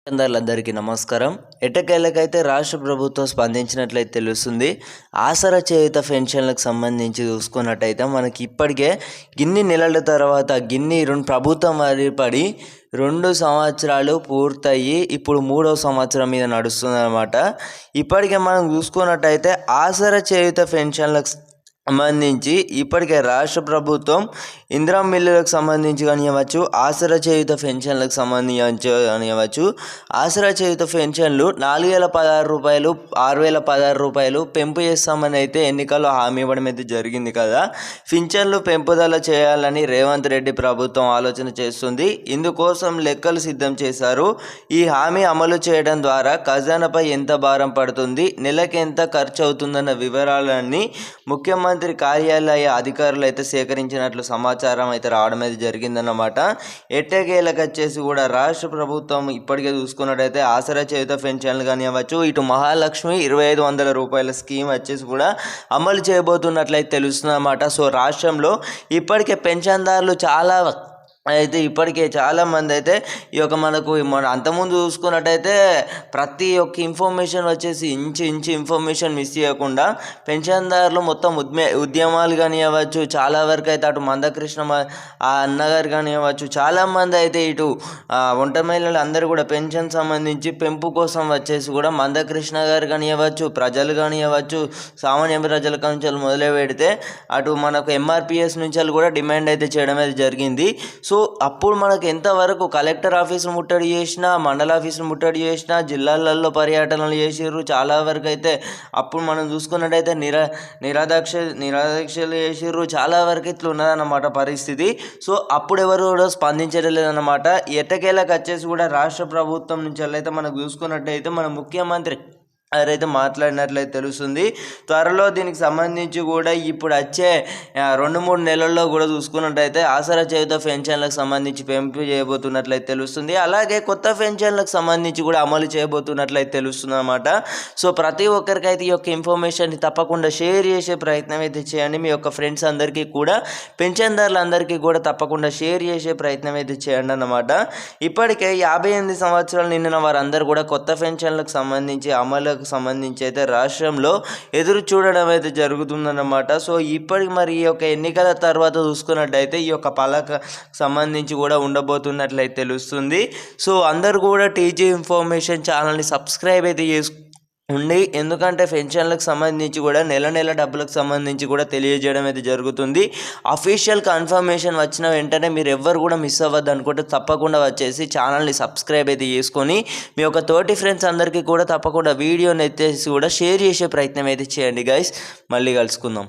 అందరికీ నమస్కారం. ఎట్టకేలకైతే రాష్ట్ర ప్రభుత్వం స్పందించినట్లయితే తెలుస్తుంది. ఆసరా చేయూత పెన్షన్లకు సంబంధించి చూసుకున్నట్టయితే మనకి ఇప్పటికే గిన్ని నెలల తర్వాత ప్రభుత్వం ఏర్పడి 2 సంవత్సరాలు పూర్తయ్యి ఇప్పుడు 3వ సంవత్సరం మీద నడుస్తుందన్నమాట. ఇప్పటికే మనం చూసుకున్నట్టయితే ఆసరా చేయూత పెన్షన్లకు సంబంధించి ఇప్పటికే రాష్ట్ర ప్రభుత్వం ఇందిరా మిల్లులకు సంబంధించి కానివ్వచ్చు, ఆసరా చేయూత పెన్షన్లకు సంబంధించి కానివ్వచ్చు, ఆసరా చేయూత పెన్షన్లు 4016 రూపాయలు 6016 రూపాయలు పెంపు చేస్తామని అయితే ఎన్నికల్లో హామీ ఇవ్వడం అయితే జరిగింది కదా. పింఛన్లు పెంపుదల చేయాలని రేవంత్ రెడ్డి ప్రభుత్వం ఆలోచన చేస్తుంది. ఇందుకోసం లెక్కలు సిద్ధం చేశారు. ఈ హామీ అమలు చేయడం ద్వారా ఖజానాపై ఎంత భారం పడుతుంది, నెలకి ఎంత ఖర్చు అవుతుందన్న వివరాలన్నీ ముఖ్యమంత్రి కార్యాలయ అధికారులు అయితే సేకరించినట్లు సమాచారం అయితే రావడం అయితే జరిగిందన్నమాట. ఎట్టకేలకు వచ్చేసి కూడా రాష్ట్ర ప్రభుత్వం ఇప్పటికే చూసుకున్నట్టయితే ఆసరా చేయూత పెన్షన్లు కానివ్వచ్చు, ఇటు మహాలక్ష్మి 2500 రూపాయల స్కీమ్ వచ్చేసి కూడా అమలు చేయబోతున్నట్లయితే తెలుస్తుందన్నమాట. సో రాష్ట్రంలో ఇప్పటికే పెన్షన్దారులు ఇప్పటికే చాలామంది అయితే ఈ యొక్క మన అంతకుముందు చూసుకున్నట్టయితే ప్రతి ఒక్క ఇన్ఫర్మేషన్ వచ్చేసి ఇంచు ఇన్ఫర్మేషన్ మిస్ చేయకుండా పెన్షన్దారులు మొత్తం ఉద్యమాలు కానివ్వచ్చు, చాలా వరకు అయితే అటు మందకృష్ణ ఆ అన్నగారు కానివ్వచ్చు, చాలామంది అయితే ఇటు వంట మహిళలు అందరూ కూడా పెన్షన్ సంబంధించి పెంపు కోసం వచ్చేసి కూడా మందకృష్ణ గారు కానివ్వచ్చు, ప్రజలు కానివ్వచ్చు, సామాన్య ప్రజల నుంచి మొదలు పెడితే అటు మనకు ఎంఆర్పిఎస్ నుంచి కూడా డిమాండ్ అయితే చేయడం అయితే జరిగింది. సో అప్పుడు మనకు ఎంతవరకు కలెక్టర్ ఆఫీసులు ముట్టడి చేసినా, మండల ఆఫీసులు ముట్టడి చేసినా, జిల్లాలలో పర్యటనలు చేసారు. చాలా వరకు అయితే అప్పుడు మనం చూసుకున్నట్టయితే నిరాదీక్షలు చేసారు. చాలా వరకు ఇట్లా ఉన్నదన్నమాట పరిస్థితి. సో అప్పుడు ఎవరు కూడా స్పందించలేదన్నమాట. ఎట్టకేలకు వచ్చేసి కూడా రాష్ట్ర ప్రభుత్వం నుంచి అయితే మనం చూసుకున్నట్టయితే మన ముఖ్యమంత్రి ఎవరైతే మాట్లాడినట్లయితే తెలుస్తుంది. త్వరలో దీనికి సంబంధించి కూడా ఇప్పుడు వచ్చే 2-3 నెలల్లో కూడా చూసుకున్నట్టయితే ఆసరా చేయూత పెన్షన్లకు సంబంధించి పెంపు చేయబోతున్నట్లయితే తెలుస్తుంది. అలాగే కొత్త పెన్షన్లకు సంబంధించి కూడా అమలు చేయబోతున్నట్లయితే తెలుస్తుంది అన్నమాట. సో ప్రతి ఒక్కరికైతే ఈ యొక్క ఇన్ఫర్మేషన్ తప్పకుండా షేర్ చేసే ప్రయత్నం అయితే చేయండి. మీ యొక్క ఫ్రెండ్స్ అందరికీ కూడా, పెన్షన్దారులందరికీ కూడా తప్పకుండా షేర్ చేసే ప్రయత్నం అయితే చేయండి అన్నమాట. ఇప్పటికే 58 సంవత్సరాలు నిండిన వారందరూ కూడా కొత్త పెన్షన్లకు సంబంధించి అమలు సంబంధించి అయితే రాష్ట్రంలో ఎదురు చూడడం అయితే జరుగుతుందన్నమాట. సో ఇప్పటికి మరి ఈ యొక్క ఎన్నికల తర్వాత చూసుకున్నట్టయితే ఈ యొక్క పాలక సంబంధించి కూడా ఉండబోతున్నట్లయితే తెలుస్తుంది. సో అందరూ కూడా టీజీ ఇన్ఫర్మేషన్ ఛానల్ని సబ్స్క్రైబ్ అయితే ఉండి, ఎందుకంటే పెన్షన్లకు సంబంధించి కూడా నెల డబ్బులకు సంబంధించి కూడా తెలియజేయడం అయితే జరుగుతుంది. అఫీషియల్ కన్ఫర్మేషన్ వచ్చిన వెంటనే మీరు ఎవ్వరు కూడా మిస్ అవ్వద్దు అనుకుంటే తప్పకుండా వచ్చేసి ఛానల్ని సబ్స్క్రైబ్ అయితే చేసుకొని మీ యొక్క తోటి ఫ్రెండ్స్ అందరికీ కూడా తప్పకుండా వీడియోని ఎత్తేసి కూడా షేర్ చేసే ప్రయత్నం అయితే చేయండి గైస్. మళ్ళీ కలుసుకుందాం.